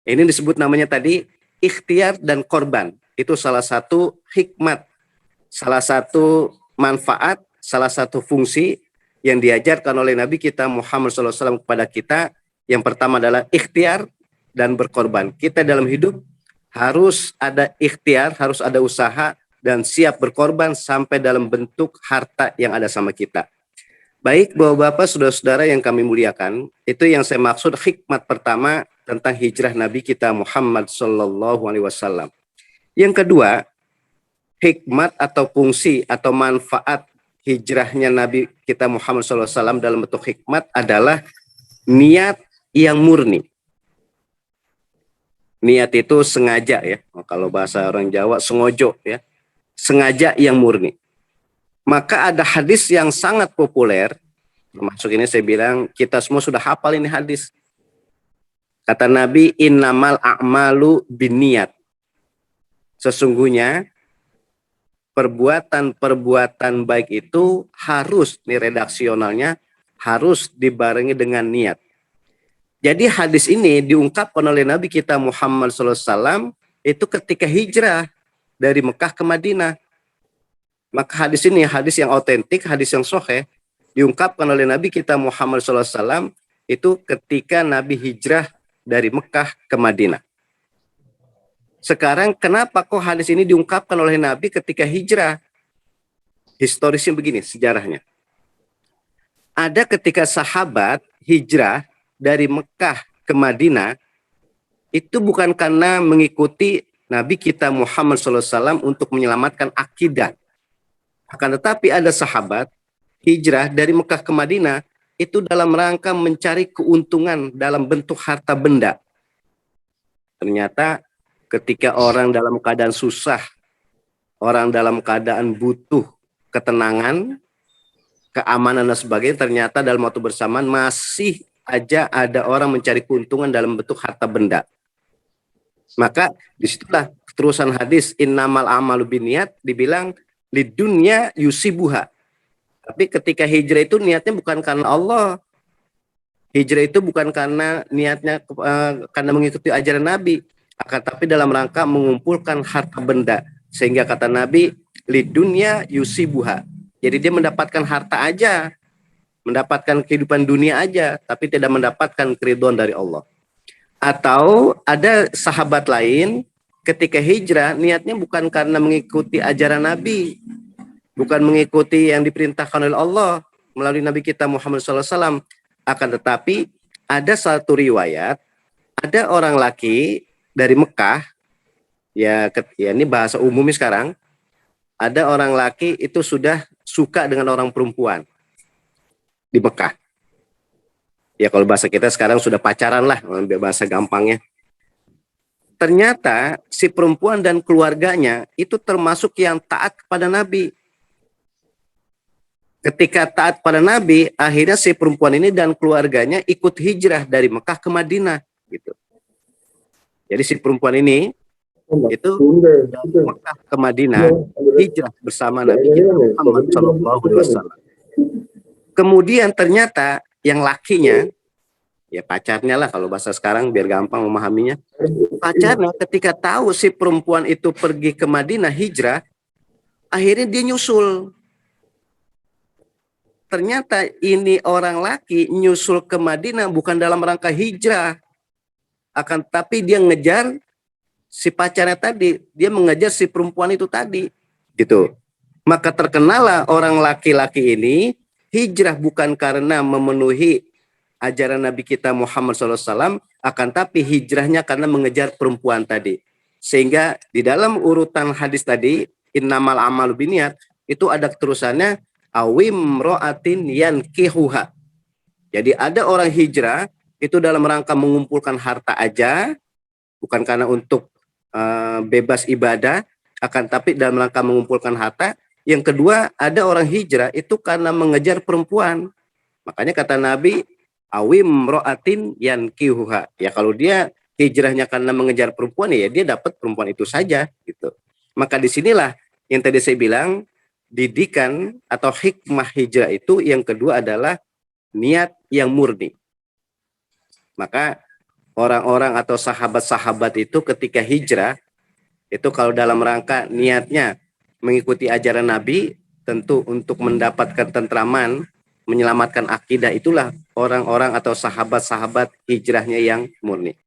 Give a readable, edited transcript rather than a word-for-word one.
Ini disebut namanya tadi ikhtiar dan korban. Itu salah satu hikmat, salah satu manfaat, salah satu fungsi yang diajarkan oleh Nabi kita Muhammad SAW kepada kita. Yang pertama adalah ikhtiar dan berkorban. Kita dalam hidup harus ada ikhtiar, harus ada usaha, dan siap berkorban sampai dalam bentuk harta yang ada sama kita. Baik, Bapak-bapak, saudara-saudara yang kami muliakan, itu yang saya maksud hikmat pertama tentang hijrah Nabi kita Muhammad Sallallahu Alaihi Wasallam. Yang kedua, hikmat atau fungsi atau manfaat hijrahnya Nabi kita Muhammad Sallallahu Alaihi Wasallam dalam bentuk hikmat adalah niat yang murni. Niat itu sengaja ya, kalau bahasa orang Jawa sengojo ya, sengaja yang murni. Maka ada hadis yang sangat populer, termasuk ini saya bilang kita semua sudah hafal ini hadis. Kata Nabi, innamal a'malu binniyat. Sesungguhnya perbuatan-perbuatan baik itu harus, nih redaksionalnya, harus dibarengi dengan niat. Jadi hadis ini diungkapkan oleh Nabi kita Muhammad SAW itu ketika hijrah dari Mekah ke Madinah. Maka hadis ini hadis yang otentik, hadis yang sahih, diungkapkan oleh Nabi kita Muhammad SAW itu ketika Nabi hijrah dari Mekah ke Madinah. Sekarang kenapa kok hadis ini diungkapkan oleh Nabi ketika hijrah? Historisnya begini, sejarahnya. Ada ketika sahabat hijrah dari Mekah ke Madinah, itu bukan karena mengikuti Nabi kita Muhammad SAW untuk menyelamatkan akidah. Akan tetapi ada sahabat hijrah dari Mekah ke Madinah itu dalam rangka mencari keuntungan dalam bentuk harta benda. Ternyata ketika orang dalam keadaan susah, orang dalam keadaan butuh ketenangan, keamanan dan sebagainya, ternyata dalam waktu bersamaan masih aja ada orang mencari keuntungan dalam bentuk harta benda. Maka disitulah terusan hadis innamal a'malu binniyat dibilang lidunya yusibuha. Tapi ketika hijrah itu niatnya bukan karena Allah. Hijrah itu bukan karena niatnya karena mengikuti ajaran Nabi, akan tapi dalam rangka mengumpulkan harta benda. Sehingga kata Nabi lidunya yusibuha. Jadi dia mendapatkan harta aja, mendapatkan kehidupan dunia aja, tapi tidak mendapatkan keridhaan dari Allah. Atau ada sahabat lain ketika hijrah niatnya bukan karena mengikuti ajaran Nabi, bukan mengikuti yang diperintahkan oleh Allah melalui Nabi kita Muhammad SAW, akan tetapi ada satu riwayat, ada orang laki dari Mekah, ya ini bahasa umumnya sekarang, ada orang laki itu sudah suka dengan orang perempuan di Mekah. Ya kalau bahasa kita sekarang sudah pacaran lah, bahasa gampangnya. Ternyata si perempuan dan keluarganya itu termasuk yang taat kepada Nabi. Ketika taat pada Nabi, akhirnya si perempuan ini dan keluarganya ikut hijrah dari Mekah ke Madinah. Gitu. Jadi si perempuan ini itu dari Mekah ke Madinah hijrah bersama Nabi kita Muhammad SAW. Kemudian ternyata yang lakinya, ya pacarnya lah kalau bahasa sekarang biar gampang memahaminya. Pacarnya ketika tahu si perempuan itu pergi ke Madinah hijrah, akhirnya dia nyusul. Ternyata ini orang laki nyusul ke Madinah bukan dalam rangka hijrah, akan tapi dia ngejar si pacarnya tadi, dia mengejar si perempuan itu tadi, gitu. Maka terkenalah orang laki-laki ini hijrah bukan karena memenuhi ajaran Nabi kita Muhammad SAW, akan tapi hijrahnya karena mengejar perempuan tadi. Sehingga di dalam urutan hadis tadi, innamal a'malu binniyat, itu ada terusannya awim ro'atin yankihuha. Jadi ada orang hijrah itu dalam rangka mengumpulkan harta aja, bukan karena untuk bebas ibadah, akan tapi dalam rangka mengumpulkan harta. Yang kedua, ada orang hijrah itu karena mengejar perempuan. Makanya kata Nabi, awim ro'atin yankihuha. Ya kalau dia hijrahnya karena mengejar perempuan, ya dia dapat perempuan itu saja. Gitu. Maka disinilah yang tadi saya bilang, didikan atau hikmah hijrah itu yang kedua adalah niat yang murni. Maka orang-orang atau sahabat-sahabat itu ketika hijrah, itu kalau dalam rangka niatnya mengikuti ajaran Nabi, tentu untuk mendapatkan tentraman, menyelamatkan akidah, itulah orang-orang atau sahabat-sahabat hijrahnya yang murni.